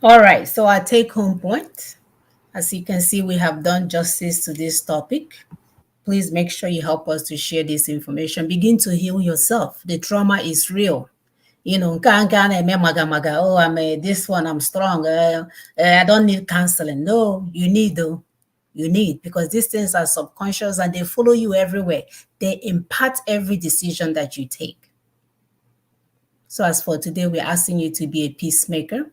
All right, so our take home point. As you can see, we have done justice to this topic. Please make sure you help us to share this information. Begin to heal yourself. The trauma is real. You know, oh, this one, I'm strong. I don't need counseling. No, you need though. You need, because these things are subconscious and they follow you everywhere. They impact every decision that you take. So as for today, we're asking you to be a peacemaker,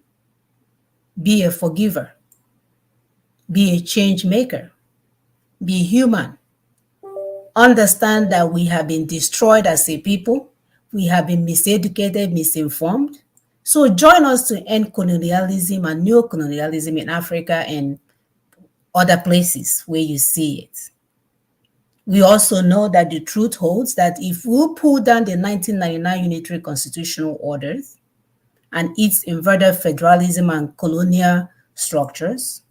be a forgiver, be a change maker, be human. Understand that we have been destroyed as a people. We have been miseducated, misinformed. So join us to end colonialism and neo-colonialism in Africa and other places where you see it. We also know that the truth holds that if we pull down the 1999 Unitary Constitutional Orders and its inverted federalism and colonial structures,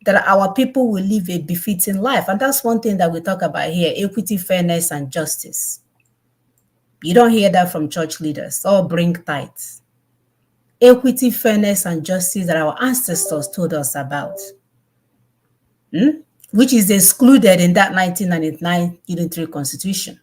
that our people will live a befitting life. And that's one thing that we talk about here: equity, fairness, and justice. You don't hear that from church leaders or bring tithes. Equity, fairness, and justice that our ancestors told us about, which is excluded in that 1999 Unitary Constitution.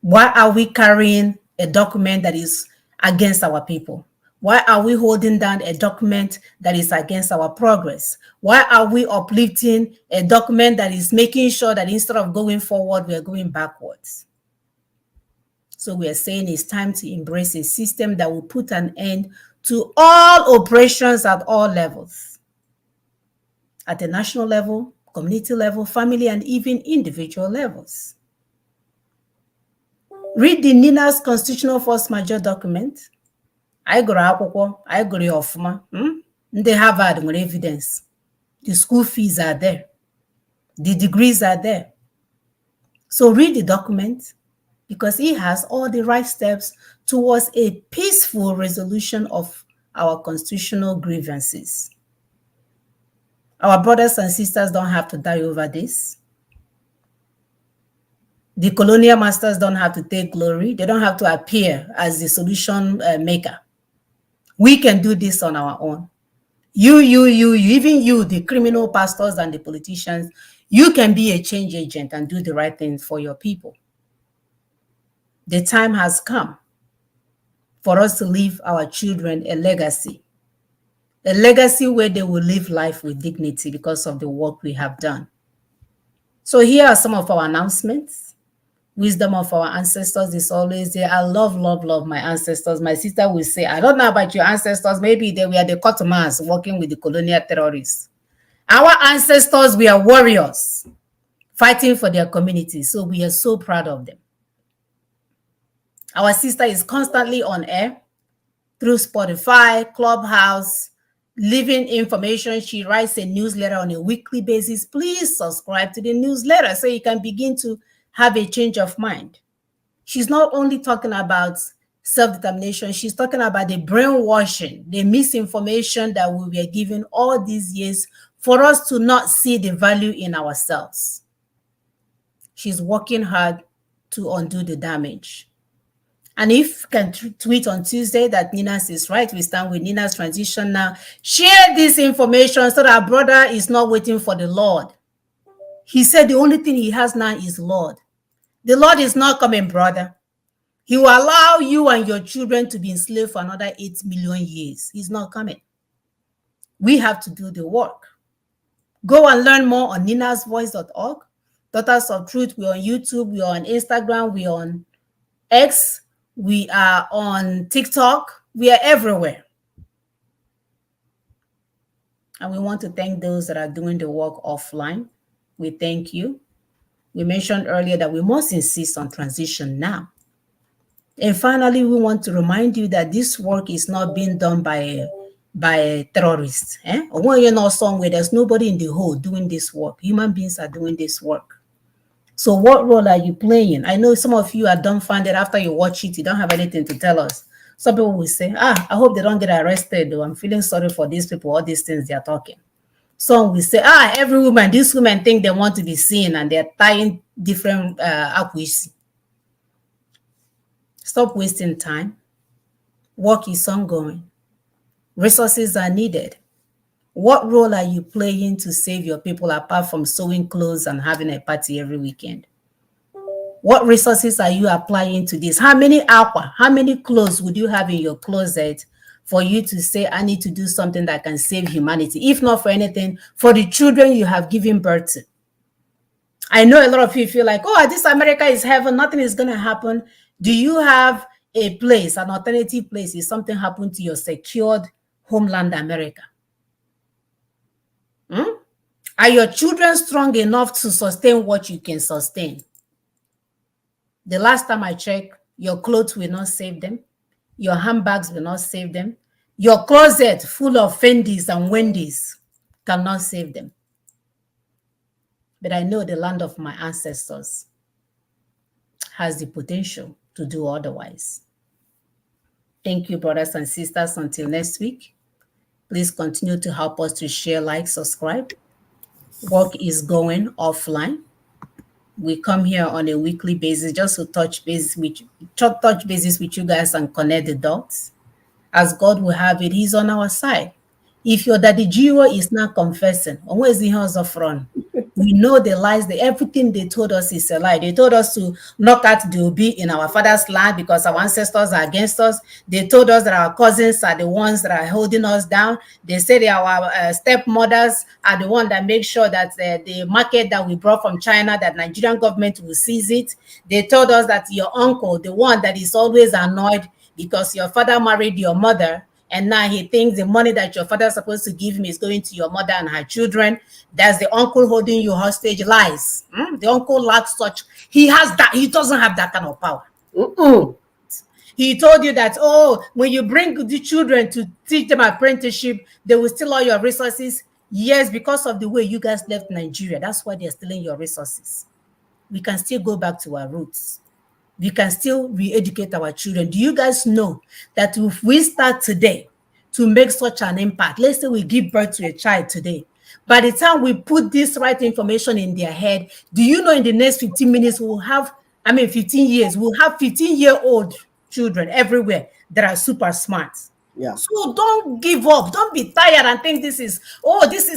Why are we carrying a document that is against our people? Why are we holding down a document that is against our progress? Why are we uplifting a document that is making sure that instead of going forward, we are going backwards? So we are saying it's time to embrace a system that will put an end to all oppressions at all levels. At the national level, community level, family, and even individual levels. Read the NINA's constitutional force majeure document. I gụrụ akwụkwọ, I gụrụ ya ọfụma. Ndị Harvard nwere evidence. The school fees are there. The degrees are there. So read the document, because it has all the right steps towards a peaceful resolution of our constitutional grievances. Our brothers and sisters don't have to die over this. The colonial masters don't have to take glory. They don't have to appear as the solution maker. We can do this on our own. You, even you, the criminal pastors and the politicians, you can be a change agent and do the right things for your people. The time has come for us to leave our children a legacy where they will live life with dignity because of the work we have done. So here are some of our announcements. Wisdom of our ancestors is always there. I love my ancestors. My sister will say, I don't know about your ancestors. Maybe they were the Ottomans working with the colonial terrorists. Our ancestors were warriors fighting for their community. So we are so proud of them. Our sister is constantly on air through Spotify, Clubhouse, Living Information. She writes a newsletter on a weekly basis. Please subscribe to the newsletter so you can begin to have a change of mind. She's not only talking about self-determination, she's talking about the brainwashing, the misinformation that we were given all these years for us to not see the value in ourselves. She's working hard to undo the damage. And if you can tweet on Tuesday that Ninas is right, we stand with Nina's transition now. Share this information so that our brother is not waiting for the Lord. He said the only thing he has now is Lord. The Lord is not coming, brother. He will allow you and your children to be enslaved for another 8 million years. He's not coming. We have to do the work. Go and learn more on ninasvoice.org. Daughters of Truth, we're on YouTube, we're on Instagram, we're on X, we are on TikTok, we are everywhere. And we want to thank those that are doing the work offline. We thank you. We mentioned earlier that we must insist on transition now. And finally, we want to remind you that this work is not being done by terrorists. Or when you're not somewhere, there's nobody in the whole doing this work. Human beings are doing this work. So what role are you playing? I know some of you are dumbfounded after you watch it. You don't have anything to tell us. Some people will say, I hope they don't get arrested, though. I'm feeling sorry for these people, all these things they're talking. Some will say, every woman, these women think they want to be seen and they're tying different acquisitions. Stop wasting time. Work is ongoing. Resources are needed. What role are you playing to save your people apart from sewing clothes and having a party every weekend? What resources are you applying to this? How many aqua, how many clothes would you have in your closet for you to say, I need to do something that can save humanity, if not for anything, for the children you have given birth to? I know a lot of you feel like, oh, this America is heaven, nothing is going to happen. Do you have a place, an alternative place, if something happened to your secured homeland, America? Are your children strong enough to sustain what you can sustain? The last time I checked, your clothes will not save them. Your handbags will not save them. Your closet full of Fendis and Wendy's cannot save them. But I know the land of my ancestors has the potential to do otherwise. Thank you, brothers and sisters. Until next week, please continue to help us to share, like, subscribe. Work is going offline. We come here on a weekly basis just to touch bases with you guys and connect the dots. As God will have it, He's on our side. If your daddy Jiwa is not confessing, where's the house of run? We know the lies, everything they told us is a lie. They told us to knock out the Obi in our father's land because our ancestors are against us. They told us that our cousins are the ones that are holding us down. They said that our stepmothers are the ones that make sure that the market that we brought from China, that Nigerian government will seize it. They told us that your uncle, the one that is always annoyed because your father married your mother, and now he thinks the money that your father is supposed to give him is going to your mother and her children. That's the uncle holding you hostage. Lies. The uncle lacks such. He doesn't have that kind of power. He told you that, oh, when you bring the children to teach them apprenticeship, they will steal all your resources. Yes, because of the way you guys left Nigeria. That's why they're stealing your resources. We can still go back to our roots. We can still re-educate our children. Do you guys know that if we start today to make such an impact, let's say we give birth to a child today, by the time we put this right information in their head, do you know in the next 15 minutes, 15 years, we'll have 15-year-old children everywhere that are super smart. Yeah. So don't give up. Don't be tired and think this is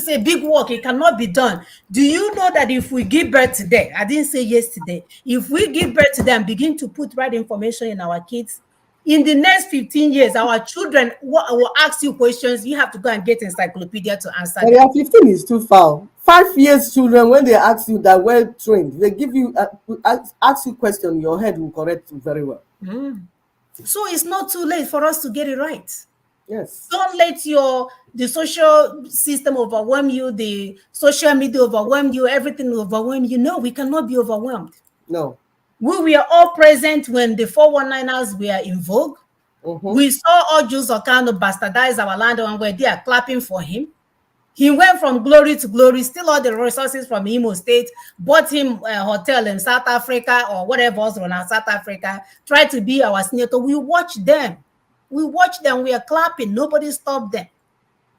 a big work. It cannot be done. Do you know that if we give birth today, I didn't say yesterday, if we give birth to them, begin to put right information in our kids, in the next 15 years, our children will ask you questions. You have to go and get encyclopedia to answer them. Yeah, 15 is too far. 5 years children, when they ask you that well trained, they give you ask you question, your head will correct you very well. So it's not too late for us to get it right. Yes. Don't let the social system overwhelm you, the social media overwhelm you, everything overwhelm you. No, we cannot be overwhelmed. No. We were all present when the 419ers were in vogue. We saw Ojus Okano bastardize our land and where they are clapping for him. He went from glory to glory, still all the resources from Imo State, bought him a hotel in South Africa or whatever was run out South Africa, tried to be our senator. We watched them. We are clapping. Nobody stopped them.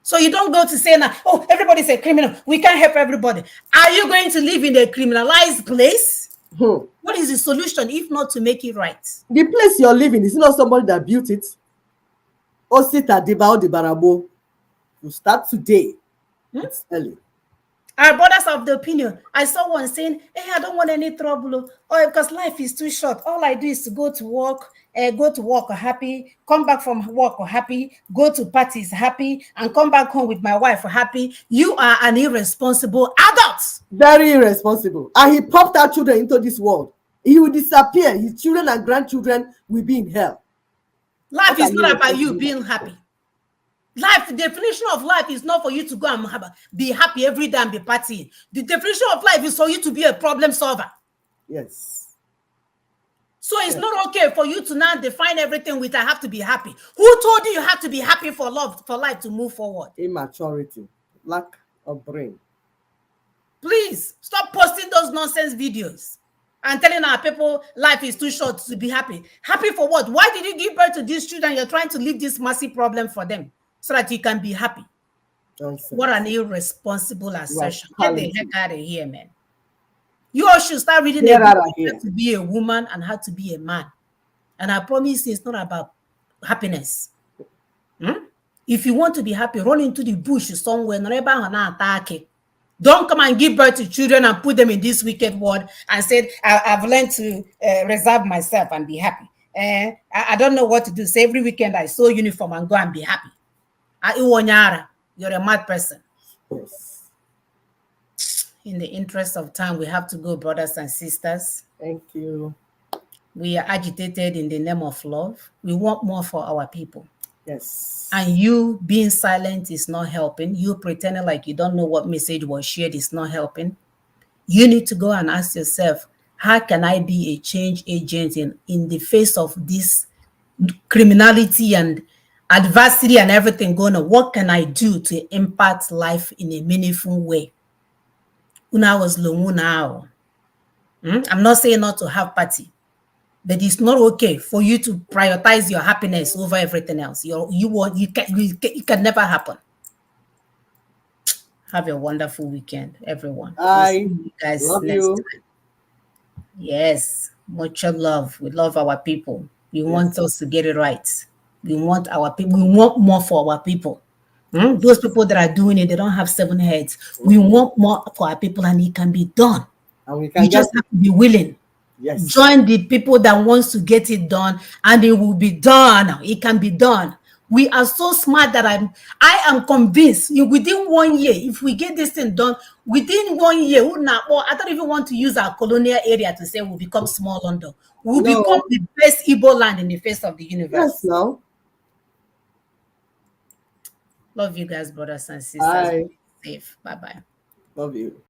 So you don't go to say now, oh, everybody's a criminal. We can't help everybody. Are you going to live in a criminalized place? What is the solution if not to make it right? The place you're living is not somebody that built it. Osita Debao de Barabo. You start today. It's early. Our brothers of the opinion. I saw one saying, hey, I don't want any trouble. Oh, because life is too short. All I do is to go to work happy, come back from work happy, go to parties happy, and come back home with my wife happy. You are an irresponsible adult. Very irresponsible. And he popped our children into this world. He will disappear. His children and grandchildren will be in hell. Life is not about you being happy. Life, the definition of life is not for you to go and be happy every day and be partying. The definition of life is for you to be a problem solver. Yes. So it's not okay for you to now define everything with I have to be happy. Who told you have to be happy for life to move forward? Immaturity, lack of brain. Please stop posting those nonsense videos and telling our people life is too short to be happy. Happy for what? Why did you give birth to these children? You're trying to leave this massive problem for them so that you can be happy. Nonsense. What an irresponsible assertion. Get the heck out of here, man. You all should start reading about how to be a woman and how to be a man. And I promise you, it's not about happiness. If you want to be happy, run into the bush somewhere. Don't come and give birth to children and put them in this wicked world and say, I've learned to reserve myself and be happy. I don't know what to do. So every weekend I sew uniform and go and be happy. You're a mad person. Yes. In the interest of time, we have to go, brothers and sisters. Thank you. We are agitated in the name of love. We want more for our people. Yes. And you being silent is not helping. You pretending like you don't know what message was shared is not helping. You need to go and ask yourself, how can I be a change agent in the face of this criminality and adversity and everything going on? What can I do to impact life in a meaningful way? Una was longu now. I'm not saying not to have party, but it's not okay for you to prioritize your happiness over everything else. It can never happen. Have a wonderful weekend, everyone. I see you guys love next you. time. Yes, much love. We love our people. We want us to get it right. We want our people. We want more for our people. Those people that are doing it, they don't have 7 heads. We want more for our people, and it can be done. And we can You just have to be willing. Yes. Join the people that wants to get it done, and it will be done. It can be done. We are so smart that I am convinced within 1 year, if we get this thing done, within 1 year, I don't even want to use our colonial area to say we'll become small London. We'll become the best Igbo land in the face of the universe. Yes, no. Love you guys, brothers and sisters. Bye. Safe. Bye-bye. Love you.